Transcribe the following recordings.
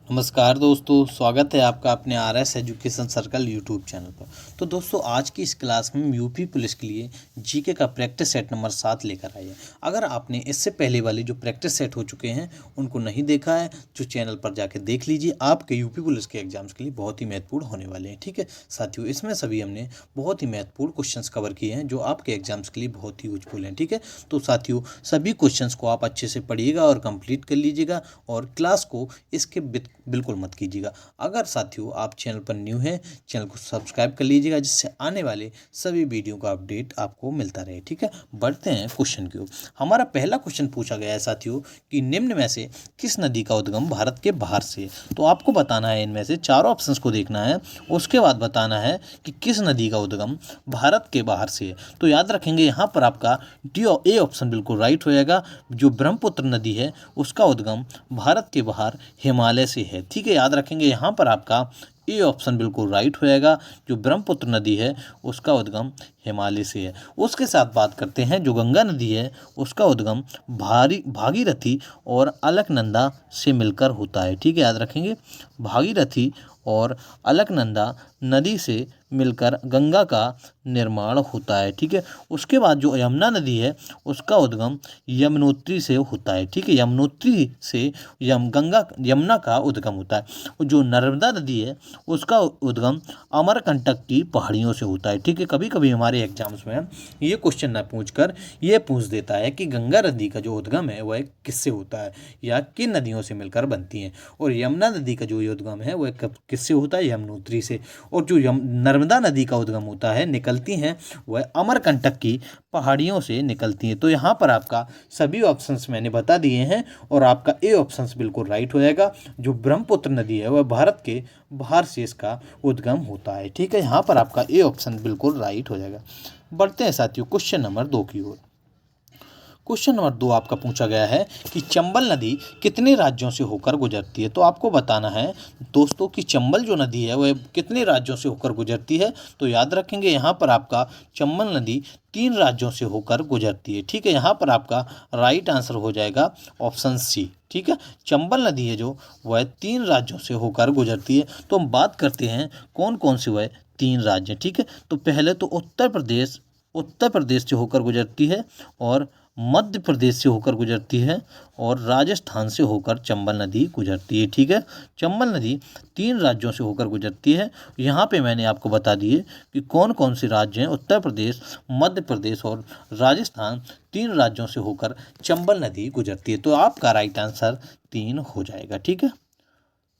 नमस्कार दोस्तों, स्वागत है आपका अपने R S education circle YouTube channel पर। तो दोस्तों, आज की इस क्लास में हम यूपी पुलिस के लिए जीके का प्रैक्टिस सेट नंबर 7 लेकर आए हैं। अगर आपने इससे पहले वाले जो प्रैक्टिस सेट हो चुके हैं उनको नहीं देखा है, जो चैनल पर जाकर देख लीजिए। आपके यूपी पुलिस के एग्जाम्स के लिए बहुत ही महत्वपूर्ण होने वाले हैं। ठीक है साथियों, इसमें सभी हमने बहुत ही महत्वपूर्ण क्वेश्चंस कवर किए हैं जो आपके एग्जाम्स के लिए बहुत ही यूजफुल हैं। ठीक है, तो साथियों सभी क्वेश्चंस को आप अच्छे से पढ़िएगा और कंप्लीट कर लीजिएगा और क्लास को इसके बिल्कुल मत कीजिएगा। अगर साथियों आप चैनल पर न्यू हैं, चैनल को सब्सक्राइब कर लीजिएगा जिससे आने वाले सभी वीडियो का अपडेट आपको मिलता रहे। ठीक है, बढ़ते हैं क्वेश्चन की ओर। हमारा पहला क्वेश्चन पूछा गया है साथियों कि निम्न में से किस नदी का उद्गम भारत के बाहर से है। तो आपको बताना है, इनमें से चारों ऑप्शंस को देखना है, उसके बाद बताना है कि किस नदी का उद्गम भारत के बाहर से है। तो याद रखेंगे यहाँ पर आपका डी ए ऑप्शन बिल्कुल राइट हो जाएगा। जो ब्रह्मपुत्र नदी है उसका उद्गम भारत के बाहर हिमालय से है। ठीक है, याद रखेंगे यहाँ पर आपका ए ऑप्शन बिल्कुल राइट हो जाएगा। जो ब्रह्मपुत्र नदी है उसका उद्गम हिमालय से है। उसके साथ बात करते हैं, जो गंगा नदी है उसका उद्गम भागीरथी और अलकनंदा से मिलकर होता है। ठीक है, याद रखेंगे भागीरथी और अलकनंदा नदी से मिलकर गंगा का निर्माण होता है। ठीक है, उसके बाद जो यमुना नदी है उसका उद्गम यमुनोत्री से होता है। ठीक है, यमुनोत्री से यमुना का उद्गम होता है। जो नर्मदा नदी है उसका उद्गम अमरकंटक की पहाड़ियों से होता है। ठीक है, कभी कभी हमारे एग्जाम्स में ये क्वेश्चन ना पूछकर ये पूछ देता है कि गंगा नदी का जो उद्गम है वह किससे होता है या किन नदियों से मिलकर बनती हैं, और यमुना नदी का जो उद्गम है वह किससे होता है, यमुनोत्री से। और जो नर्मदा नदी का उद्गम होता है, निकलती हैं, वह अमरकंटक की पहाड़ियों से निकलती हैं। तो यहाँ पर आपका सभी ऑप्शंस मैंने बता दिए हैं और आपका ए ऑप्शंस बिल्कुल राइट हो जाएगा। जो ब्रह्मपुत्र नदी है वह भारत के बाहर से इसका उद्गम होता है। ठीक है, यहाँ पर आपका ए ऑप्शन बिल्कुल राइट हो जाएगा। बढ़ते हैं साथियों क्वेश्चन नंबर 2 की ओर। क्वेश्चन नंबर 2 आपका पूछा गया है कि चंबल नदी कितने राज्यों से होकर गुजरती है। तो आपको बताना है दोस्तों कि चंबल जो नदी है वह कितने राज्यों से होकर गुजरती है। तो याद रखेंगे यहाँ पर आपका चंबल नदी 3 राज्यों से होकर गुजरती है। ठीक है, यहाँ पर आपका राइट आंसर हो जाएगा ऑप्शन सी। ठीक है, चंबल नदी है जो वह 3 राज्यों से होकर गुजरती है। तो हम बात करते हैं कौन कौन से वह 3 राज्य। ठीक है, तो पहले तो उत्तर प्रदेश से होकर गुजरती है, और मध्य प्रदेश से होकर गुजरती है, और राजस्थान से होकर चंबल नदी गुजरती है। ठीक है, चंबल नदी 3 राज्यों से होकर गुजरती है। यहाँ पे मैंने आपको बता दिए कि कौन कौन से राज्य हैं। उत्तर प्रदेश, मध्य प्रदेश और राजस्थान 3 राज्यों से होकर चंबल नदी गुजरती है। तो आपका राइट आंसर 3 हो जाएगा। ठीक है,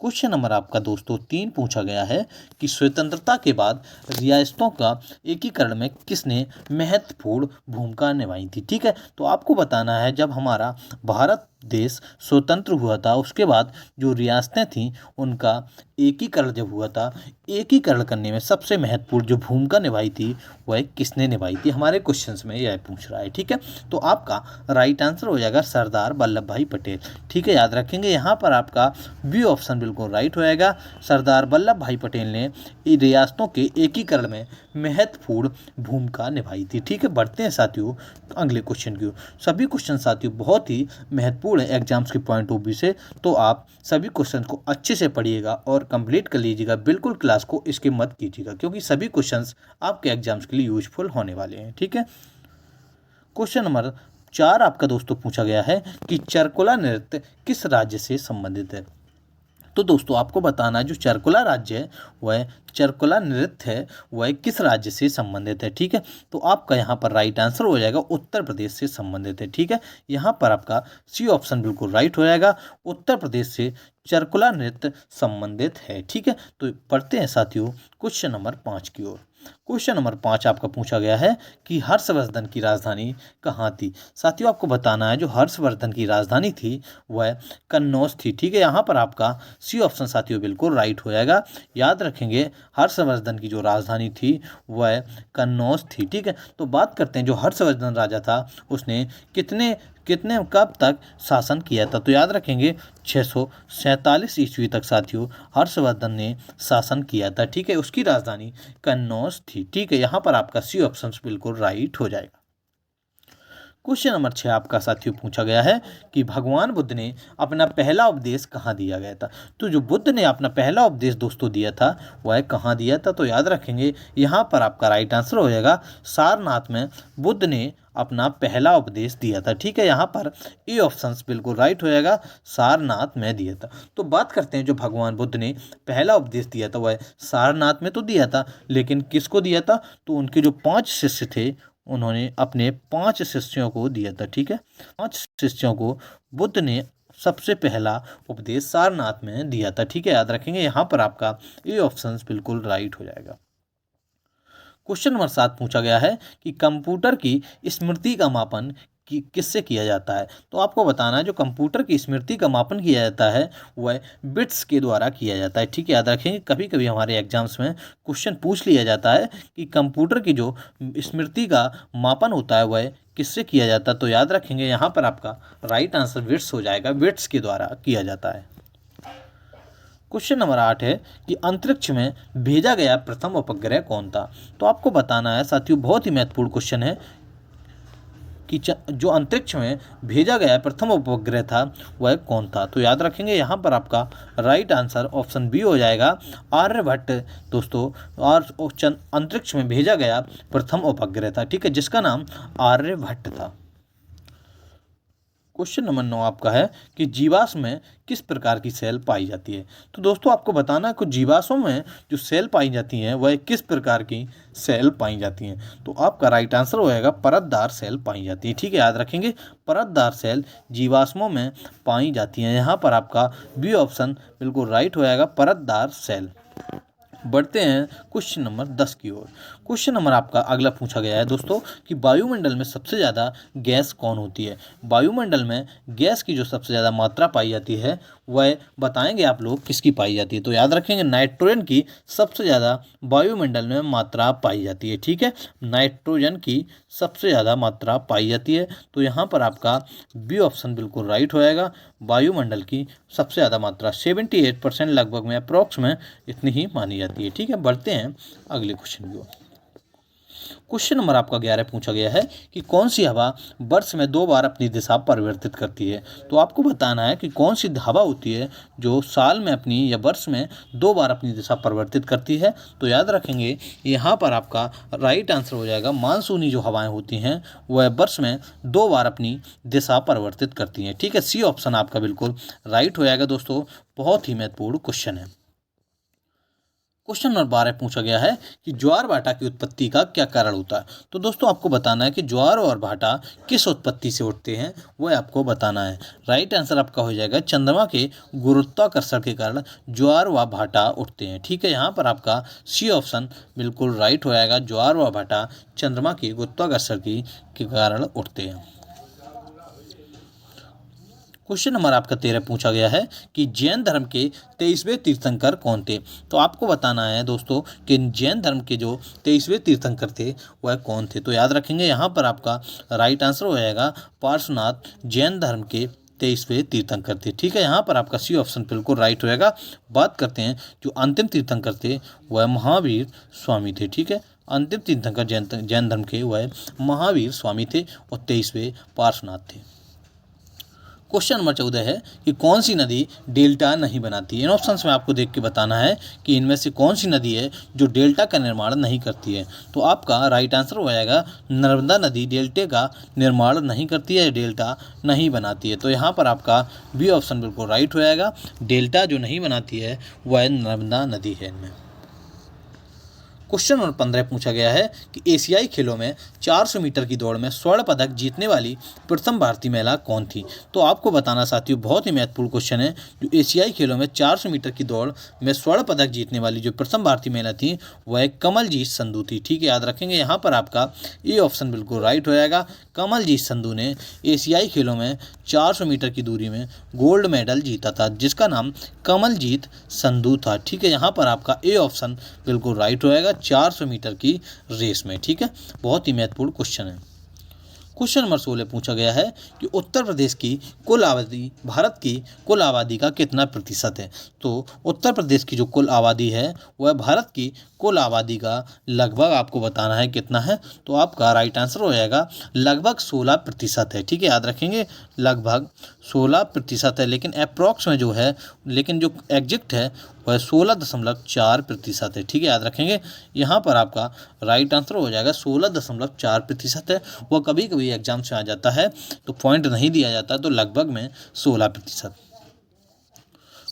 क्वेश्चन नंबर आपका दोस्तों 3 पूछा गया है कि स्वतंत्रता के बाद रियासतों का एकीकरण में किसने महत्वपूर्ण भूमिका निभाई थी। ठीक है, तो आपको बताना है जब हमारा भारत देश स्वतंत्र हुआ था उसके बाद जो रियासतें थीं उनका एकीकरण जब हुआ था, एकीकरण करने में सबसे महत्वपूर्ण जो भूमिका निभाई थी वह किसने निभाई थी, हमारे क्वेश्चंस में यह पूछ रहा है। ठीक है, तो आपका राइट आंसर हो जाएगा सरदार वल्लभ भाई पटेल। ठीक है, याद रखेंगे यहाँ पर आपका बी ऑप्शन बिल्कुल राइट होएगा। सरदार वल्लभ भाई पटेल ने रियासतों के एकीकरण में महत्वपूर्ण भूमिका निभाई थी। ठीक है, बढ़ते हैं साथियों अगले क्वेश्चन की ओर। सभी क्वेश्चन साथियों बहुत ही महत्वपूर्ण है एग्जाम्स के पॉइंट ऑफ व्यू से, तो आप सभी क्वेश्चन को अच्छे से पढ़िएगा और कंप्लीट कर लीजिएगा। बिल्कुल क्लास को इसके मत कीजिएगा क्योंकि सभी क्वेश्चंस आपके एग्जाम्स के लिए यूजफुल होने वाले हैं। ठीक है, क्वेश्चन नंबर 4 आपका दोस्तों पूछा गया है कि चरकुला नृत्य किस राज्य से संबंधित है। तो दोस्तों आपको बताना है जो चरकुला राज्य है वह चरकुला नृत्य है वह किस राज्य से संबंधित है। ठीक है, तो आपका यहाँ पर राइट आंसर हो जाएगा उत्तर प्रदेश से संबंधित है। ठीक है, यहाँ पर आपका सी ऑप्शन बिल्कुल राइट हो जाएगा, उत्तर प्रदेश से चरकुला नृत्य संबंधित है। ठीक है, तो पढ़ते हैं साथियों क्वेश्चन नंबर 5 की ओर। क्वेश्चन नंबर 5 आपका पूछा गया है कि हर्षवर्धन की राजधानी कहाँ थी। साथियों आपको बताना है जो हर्षवर्धन की राजधानी थी वह कन्नौज थी। ठीक है, यहाँ पर आपका सी ऑप्शन साथियों बिल्कुल राइट हो जाएगा। याद रखेंगे हर्षवर्धन की जो राजधानी थी वह कन्नौज थी। ठीक है, तो बात करते हैं जो हर्षवर्धन राजा था उसने कितने कितने कब तक शासन किया था। तो याद रखेंगे 647 ईस्वी तक साथियों हर्षवर्धन ने शासन किया था। ठीक है, उसकी राजधानी कन्नौज थी। ठीक है, यहाँ पर आपका सी ऑप्शन बिल्कुल राइट हो जाएगा। क्वेश्चन नंबर 6 आपका साथियों पूछा गया है कि भगवान बुद्ध ने अपना पहला उपदेश कहाँ दिया गया था। तो जो बुद्ध ने अपना पहला उपदेश दोस्तों दिया था वह कहाँ दिया था, तो याद रखेंगे यहाँ पर आपका राइट आंसर हो जाएगा सारनाथ में बुद्ध ने अपना पहला उपदेश दिया था। ठीक है, यहाँ पर ए ऑप्शंस बिल्कुल राइट हो जाएगा, सारनाथ में दिया था। तो बात करते हैं जो भगवान बुद्ध ने पहला उपदेश दिया था वह सारनाथ में तो दिया था, लेकिन किसको दिया था, तो उनके जो 5 शिष्य थे उन्होंने अपने 5 शिष्यों को दिया था। ठीक है, 5 शिष्यों को बुद्ध ने सबसे पहला उपदेश सारनाथ में दिया था। ठीक है, याद रखेंगे यहाँ पर आपका ये ऑप्शन बिल्कुल राइट हो जाएगा। क्वेश्चन नंबर 7 पूछा गया है कि कंप्यूटर की स्मृति का मापन किससे किया जाता है। तो आपको बताना है जो कंप्यूटर की स्मृति का मापन किया जाता है वह बिट्स के द्वारा किया जाता है। ठीक है, याद रखेंगे कभी कभी हमारे एग्जाम्स में क्वेश्चन पूछ लिया जाता है कि कंप्यूटर की जो स्मृति का मापन होता है वह किससे किया जाता है। तो याद रखेंगे यहाँ पर आपका राइट आंसर बिट्स हो जाएगा, बिट्स के द्वारा किया जाता है। क्वेश्चन नंबर 8 है कि अंतरिक्ष में भेजा गया प्रथम उपग्रह कौन था। तो आपको बताना है साथियों, बहुत ही महत्वपूर्ण क्वेश्चन है कि जो अंतरिक्ष में भेजा गया प्रथम उपग्रह था वह कौन था। तो याद रखेंगे यहाँ पर आपका राइट आंसर ऑप्शन बी हो जाएगा, आर्यभट्ट दोस्तों। और अंतरिक्ष में भेजा गया प्रथम उपग्रह था, ठीक है, जिसका नाम आर्यभट्ट था। क्वेश्चन नंबर 9 आपका है कि जीवाश्म में किस प्रकार की सेल पाई जाती है। तो दोस्तों आपको बताना है कुछ जीवाश्मों में जो सेल पाई जाती हैं वह किस प्रकार की सेल पाई जाती हैं। तो आपका राइट आंसर हो जाएगा परतदार सेल पाई जाती है। ठीक है, याद रखेंगे परतदार सेल जीवाश्मों में पाई जाती हैं। यहाँ पर आपका बी ऑप्शन बिल्कुल राइट हो जाएगा, परतदार सेल। बढ़ते हैं क्वेश्चन नंबर 10 की ओर। क्वेश्चन नंबर आपका अगला पूछा गया है दोस्तों कि वायुमंडल में सबसे ज़्यादा गैस कौन होती है। वायुमंडल में गैस की जो सबसे ज़्यादा मात्रा पाई जाती है वह बताएंगे आप लोग किसकी पाई जाती है। तो याद रखेंगे नाइट्रोजन की सबसे ज़्यादा वायुमंडल में मात्रा पाई जाती है। ठीक है, नाइट्रोजन की सबसे ज़्यादा मात्रा पाई जाती है। तो यहाँ पर आपका बी ऑप्शन बिल्कुल राइट हो जाएगा, वायुमंडल की सबसे ज़्यादा मात्रा 78% लगभग में अप्रॉक्स में इतनी ही मानी जाती है। ठीक है, बढ़ते हैं अगले क्वेश्चन की ओर। क्वेश्चन नंबर आपका 11 पूछा गया है कि कौन सी हवा वर्ष में 2 बार अपनी दिशा परिवर्तित करती है। तो आपको बताना है कि कौन सी हवा होती है जो साल में अपनी या वर्ष में 2 बार अपनी दिशा परिवर्तित करती है। तो याद रखेंगे यहाँ पर आपका राइट आंसर हो जाएगा, मानसूनी जो हवाएं होती हैं वह वर्ष में 2 बार अपनी दिशा परिवर्तित करती हैं। ठीक है, सी ऑप्शन आपका बिल्कुल राइट हो जाएगा दोस्तों, बहुत ही महत्वपूर्ण क्वेश्चन है। क्वेश्चन नंबर 12 पूछा गया है कि ज्वार भाटा की उत्पत्ति का क्या कारण होता है। तो दोस्तों आपको बताना है कि ज्वार और भाटा किस उत्पत्ति से उठते हैं वह आपको बताना है। राइट आंसर आपका हो जाएगा चंद्रमा के गुरुत्वाकर्षण के कारण ज्वार व भाटा उठते हैं। ठीक है, यहाँ पर आपका सी ऑप्शन बिल्कुल राइट हो जाएगा, ज्वार व भाटा चंद्रमा के गुरुत्वाकर्षण के कारण उठते हैं। क्वेश्चन नंबर आपका 13 पूछा गया है कि जैन धर्म के 23वें तीर्थंकर कौन थे। तो आपको बताना है दोस्तों कि जैन धर्म के जो 23वें तीर्थंकर थे वह कौन थे। तो याद रखेंगे यहाँ पर आपका राइट आंसर हो जाएगा, पार्श्वनाथ जैन धर्म के 23वें तीर्थंकर थे। ठीक है, यहाँ पर आपका सी ऑप्शन बिल्कुल राइट होएगा। बात करते हैं जो अंतिम तीर्थंकर थे वह महावीर स्वामी थे। ठीक है, अंतिम तीर्थंकर जैन धर्म के वह महावीर स्वामी थे और 23वें पार्श्वनाथ थे। क्वेश्चन नंबर 14 है कि कौन सी नदी डेल्टा नहीं बनाती है। इन ऑप्शंस में आपको देख के बताना है कि इनमें से कौन सी नदी है जो डेल्टा का निर्माण नहीं करती है। तो आपका राइट आंसर हो जाएगा, नर्मदा नदी डेल्टा का निर्माण नहीं करती है, डेल्टा नहीं बनाती है। तो यहाँ पर आपका बी ऑप्शन बिल्कुल राइट हो जाएगा, डेल्टा जो नहीं बनाती है वह नर्मदा नदी है इनमें। क्वेश्चन नंबर 15 पूछा गया है कि एशियाई खेलों में 400 मीटर की दौड़ में स्वर्ण पदक जीतने वाली प्रथम भारतीय महिला कौन थी। तो आपको बताना साथियों, बहुत ही महत्वपूर्ण क्वेश्चन है। जो एशियाई खेलों में 400 मीटर की दौड़ में स्वर्ण पदक जीतने वाली जो प्रथम भारतीय महिला थी वह कमलजीत संधू थी। ठीक है, याद रखेंगे यहाँ पर आपका ये ऑप्शन बिल्कुल राइट हो जाएगा, कमलजीत संधू ने एशियाई खेलों में 400 मीटर की दूरी में गोल्ड मेडल जीता था, जिसका नाम कमलजीत संधू था। ठीक है, यहाँ पर आपका ए ऑप्शन बिल्कुल राइट हो जाएगा, 400 मीटर की रेस में। ठीक है, बहुत ही महत्वपूर्ण क्वेश्चन है। क्वेश्चन नंबर 16 पूछा गया है कि उत्तर प्रदेश की कुल आबादी भारत की कुल आबादी का कितना प्रतिशत है। तो उत्तर प्रदेश की जो कुल आबादी है वह भारत की कुल आबादी का लगभग आपको बताना है कितना है। तो आपका राइट आंसर हो जाएगा लगभग 16% है। ठीक है, याद रखेंगे लगभग 16% है, लेकिन अप्रॉक्स में जो है, लेकिन जो एग्जैक्ट है वह 16.4% है। ठीक है, याद रखेंगे यहाँ पर आपका राइट आंसर हो जाएगा 16.4% है। वह कभी कभी एग्जाम से आ जाता है तो पॉइंट नहीं दिया जाता, तो लगभग में 16%।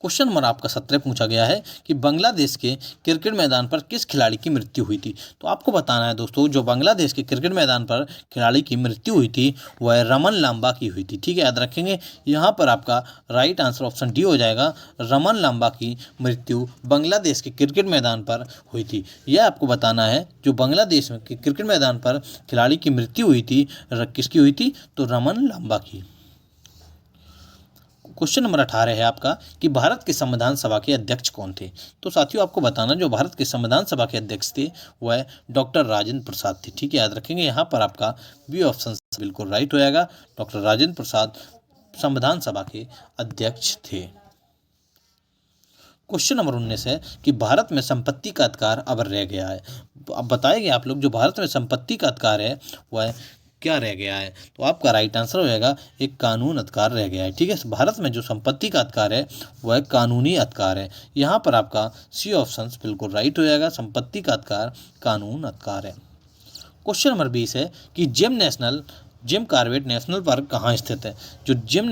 क्वेश्चन नंबर आपका 17 पूछा गया है कि बांग्लादेश के क्रिकेट मैदान पर किस खिलाड़ी की मृत्यु हुई थी। तो आपको बताना है दोस्तों, जो बांग्लादेश के क्रिकेट मैदान पर खिलाड़ी की मृत्यु हुई थी वह रमन लांबा की हुई थी। ठीक है, याद रखेंगे यहाँ पर आपका राइट आंसर ऑप्शन डी हो जाएगा। रमन लांबा की मृत्यु बांग्लादेश के क्रिकेट मैदान पर हुई थी। यह आपको बताना है, जो बांग्लादेश के क्रिकेट मैदान पर खिलाड़ी की मृत्यु हुई थी किसकी हुई थी, तो रमन लांबा की। क्वेश्चन नंबर 18 है आपका कि भारत के संविधान सभा के अध्यक्ष कौन थे। तो साथियों आपको बताना, जो भारत के संविधान सभा के अध्यक्ष थे वह डॉक्टर राजेंद्र प्रसाद थे। ठीक है, याद रखेंगे यहाँ पर आपका बी ऑप्शन बिल्कुल राइट हो जाएगा। डॉक्टर राजेंद्र प्रसाद संविधान सभा के अध्यक्ष थे। क्वेश्चन नंबर 19 है कि भारत में संपत्ति का अधिकार अब रह गया है। अब बताएंगे आप लोग, जो भारत में संपत्ति का अधिकार है वह क्या रह गया है। तो आपका राइट आंसर हो जाएगा एक कानून अधिकार रह गया है। ठीक है, भारत में जो संपत्ति का अधिकार है वह कानूनी अधिकार है। यहाँ पर आपका सी ऑप्शन बिल्कुल राइट हो जाएगा, संपत्ति का अधिकार कानून अधिकार है। क्वेश्चन नंबर 20 है कि जिम कॉर्बेट नेशनल पार्क कहाँ स्थित है। जो जिम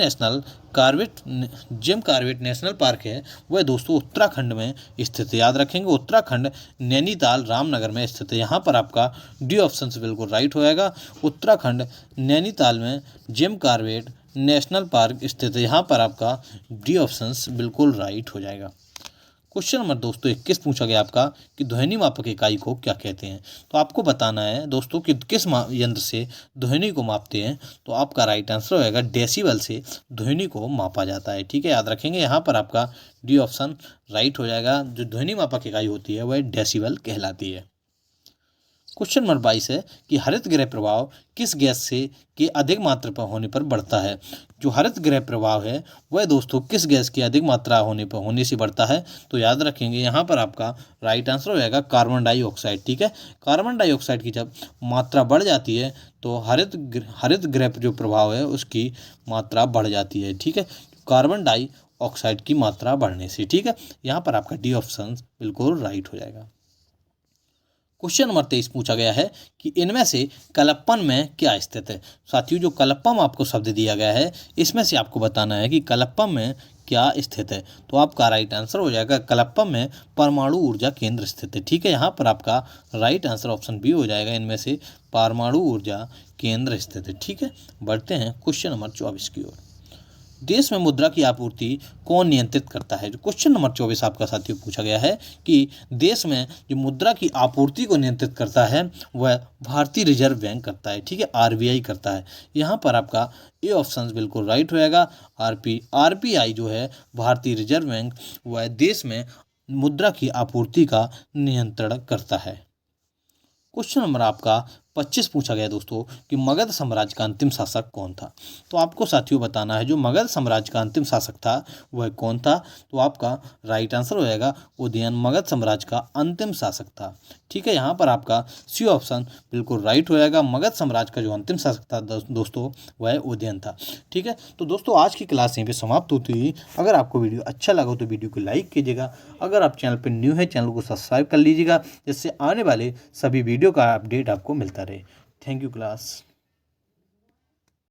कॉर्बेट नेशनल पार्क है वह दोस्तों उत्तराखंड में स्थित है। याद रखेंगे उत्तराखंड नैनीताल रामनगर में स्थित है। यहाँ पर आपका डी ऑप्शन बिल्कुल राइट हो जाएगा। उत्तराखंड नैनीताल में जिम कॉर्बेट नेशनल पार्क स्थित है। यहाँ पर आपका डी ऑप्शन बिल्कुल राइट हो जाएगा। क्वेश्चन नंबर दोस्तों 21 पूछा गया आपका कि ध्वनि मापक इकाई को क्या कहते हैं। तो आपको बताना है दोस्तों कि किस यंत्र से ध्वनि को मापते हैं। तो आपका राइट आंसर होगा डेसिबल से ध्वनि को मापा जाता है। ठीक है, याद रखेंगे यहाँ पर आपका डी ऑप्शन राइट हो जाएगा। जो ध्वनि मापक इकाई होती है वह डेसिबल कहलाती है। क्वेश्चन नंबर 22 है कि हरित गृह प्रभाव किस गैस से के अधिक मात्रा पर होने पर बढ़ता है। जो हरित गृह प्रभाव है वह दोस्तों किस गैस की अधिक मात्रा होने से बढ़ता है। तो याद रखेंगे यहाँ पर आपका राइट आंसर हो जाएगा कार्बन डाइऑक्साइड। ठीक है, कार्बन डाइऑक्साइड की जब मात्रा बढ़ जाती है तो हरित गृह जो प्रभाव है उसकी मात्रा बढ़ जाती है। ठीक है, कार्बन डाइऑक्साइड की मात्रा बढ़ने से। ठीक है, यहाँ पर आपका डी ऑप्शन बिल्कुल राइट हो जाएगा। क्वेश्चन नंबर 23 पूछा गया है कि इनमें से कलप्पन में क्या स्थित है। साथियों, जो कलप्पम आपको शब्द दिया गया है इसमें से आपको बताना है कि कलप्पम में क्या स्थित है। तो आपका राइट आंसर हो जाएगा क्लप्पम में परमाणु ऊर्जा केंद्र स्थित है। ठीक है, यहाँ पर आपका राइट आंसर ऑप्शन बी हो जाएगा, इनमें से परमाणु ऊर्जा केंद्र स्थित है। ठीक है, बढ़ते हैं क्वेश्चन नंबर 24 की ओर। देश में मुद्रा की आपूर्ति कौन नियंत्रित करता है। जो क्वेश्चन नंबर 24 आपका साथियों पूछा गया है कि देश में जो मुद्रा की आपूर्ति को नियंत्रित करता है वह भारतीय रिजर्व बैंक करता है। ठीक है, आरबीआई करता है। यहाँ पर आपका ए ऑप्शन बिल्कुल राइट हो जाएगा। आरबीआई जो है भारतीय रिजर्व बैंक, वह देश में मुद्रा की आपूर्ति का नियंत्रण करता है। क्वेश्चन नंबर आपका 25 पूछा गया दोस्तों कि मगध साम्राज्य का अंतिम शासक कौन था। तो आपको साथियों बताना है जो मगध साम्राज्य का अंतिम शासक था वह कौन था। तो आपका राइट आंसर हो जाएगा उदयन मगध साम्राज्य का अंतिम शासक था। ठीक है, यहाँ पर आपका सी ऑप्शन बिल्कुल राइट हो जाएगा। मगध साम्राज्य का जो अंतिम शासक था दोस्तों वह उदयन था। ठीक है, तो दोस्तों आज की क्लास यहीं पे समाप्त होती है। अगर आपको वीडियो अच्छा लगा तो वीडियो को लाइक कीजिएगा। अगर आप चैनल पर न्यू है चैनल को सब्सक्राइब कर लीजिएगा, जिससे आने वाले सभी वीडियो का अपडेट आपको मिलता रहे। Thank you class.